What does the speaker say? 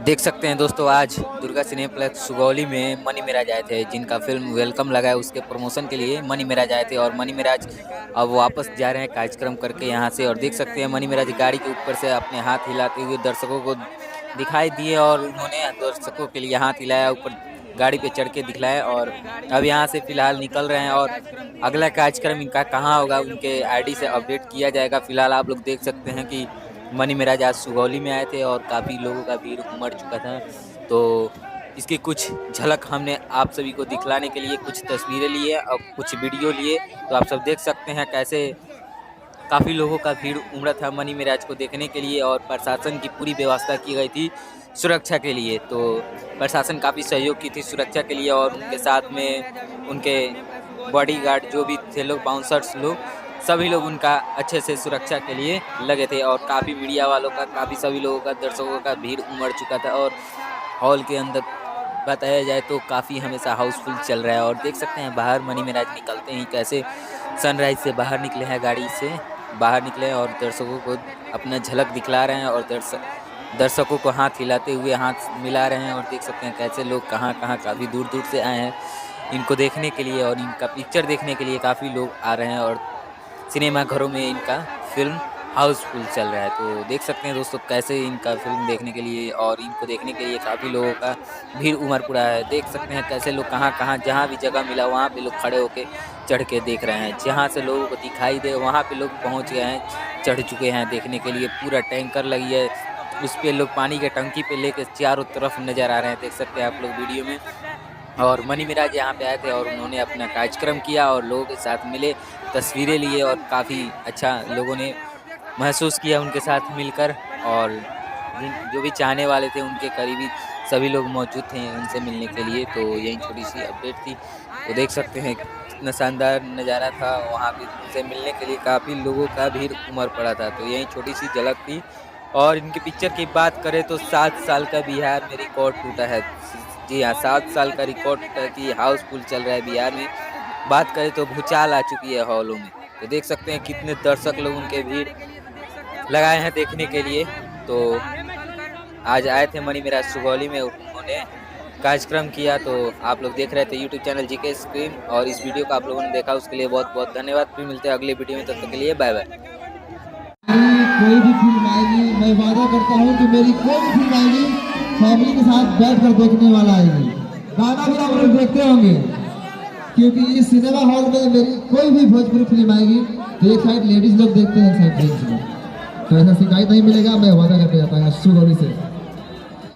देख सकते हैं दोस्तों, आज दुर्गा सिनेप्लेक्स सुगौली में मनी मिराज आए थे, जिनका फिल्म वेलकम लगा है उसके प्रमोशन के लिए मनी मिराज आए थे। और मनी मिराज अब वापस जा रहे हैं कार्यक्रम करके यहाँ से। और देख सकते हैं मनी मिराज गाड़ी के ऊपर से अपने हाथ हिलाते हुए दर्शकों को दिखाई दिए और उन्होंने दर्शकों के लिए हाथ हिलाया, ऊपर गाड़ी पे चढ़ के दिखलाया। और अब यहाँ से फिलहाल निकल रहे हैं और अगला कार्यक्रम इनका कहाँ होगा उनके आईडी से अपडेट किया जाएगा। फिलहाल आप लोग देख सकते हैं कि मनी मिराज आज सुगौली में आए थे और काफ़ी लोगों का भीड़ उमड़ चुका था। तो इसकी कुछ झलक हमने आप सभी को दिखलाने के लिए कुछ तस्वीरें लिए और कुछ वीडियो लिए। तो आप सब देख सकते हैं कैसे काफ़ी लोगों का भीड़ उमड़ा था मनी मिराज को देखने के लिए। और प्रशासन की पूरी व्यवस्था की गई थी सुरक्षा के लिए। तो प्रशासन काफ़ी सहयोग की थी सुरक्षा के लिए और उनके साथ में उनके बॉडीगार्ड जो भी थे लोग, बाउंसर्स लोग, सभी लोग उनका अच्छे से सुरक्षा के लिए लगे थे। और काफ़ी मीडिया वालों का, काफ़ी सभी लोगों का, दर्शकों का भीड़ उमड़ चुका था। और हॉल के अंदर बताया जाए तो काफ़ी हमेशा हाउसफुल चल रहा है। और देख सकते हैं बाहर मनी मिराज निकलते ही कैसे सनराइज से बाहर निकले हैं, गाड़ी से बाहर निकले और दर्शकों को अपना झलक दिखला रहे हैं। और दर्शकों को हाथ हिलाते हुए हाथ मिला रहे हैं। और देख सकते हैं कैसे लोग कहाँ कहाँ काफ़ी दूर दूर से आए हैं इनको देखने के लिए और इनका पिक्चर देखने के लिए काफ़ी लोग आ रहे हैं। और सिनेमा घरों में इनका फिल्म हाउसफुल चल रहा है। तो देख सकते हैं दोस्तों कैसे इनका फिल्म देखने के लिए और इनको देखने के लिए काफ़ी लोगों का भीड़ उमड़ पड़ा है। देख सकते हैं कैसे लोग कहाँ कहाँ जहाँ भी जगह मिला वहाँ पे लोग खड़े होके चढ़ के देख रहे हैं। जहाँ से लोगों को दिखाई दे वहाँ पे लोग पहुँच गए हैं, चढ़ चुके हैं देखने के लिए। पूरा टैंकर लगी है, उस पर लोग पानी के टंकी पे लेके चारों तरफ नज़र आ रहे हैं, देख सकते हैं आप लोग वीडियो में। और मनी मिराज यहाँ पे आए थे और उन्होंने अपना कार्यक्रम किया और लोगों के साथ मिले, तस्वीरें लिए और काफ़ी अच्छा लोगों ने महसूस किया उनके साथ मिलकर। और जो भी चाहने वाले थे उनके करीबी सभी लोग मौजूद थे उनसे मिलने के लिए। तो यही छोटी सी अपडेट थी। तो देख सकते हैं कितना शानदार नज़ारा था, वहाँ पे उनसे मिलने के लिए काफ़ी लोगों का भीड़ उमड़ पड़ा था। तो यही छोटी सी झलक थी। और इनके पिक्चर की बात करें तो 7 साल का बिहार में रिकॉर्ड टूटा है। जी हाँ, 7 साल का रिकॉर्ड टूटा कि हाउसफुल चल रहा है बिहार में। बात करें तो भूचाल आ चुकी है हॉलों में। तो देख सकते हैं कितने दर्शक लोग उनके भीड़ लगाए हैं देखने के लिए। तो आज आए थे मनी मिराज सुगौली में, उन्होंने कार्यक्रम किया। तो आप लोग देख रहे थे यूट्यूब चैनल जीके स्क्रीन और इस वीडियो को आप लोगों ने देखा उसके लिए बहुत बहुत धन्यवाद। फिर मिलते हैं अगले वीडियो में, तब तक के लिए बाय बाय। कोई भी फिल्म आएगी मैं वादा करता हूँ कि मेरी कोई भी फिल्म आएगी फैमिली के साथ बैठकर देखने वाला आएगी। गाना भी आप लोग देखते होंगे क्योंकि इस सिनेमा हॉल में मेरी कोई भी भोजपुरी फिल्म आएगी तो एक साइड लेडीज लोग देखते हैं, एक साइड जेंट्स लोग। तो ऐसा शिकायत नहीं मिलेगा, मैं वादा करके जाता हूँ सुगौली से।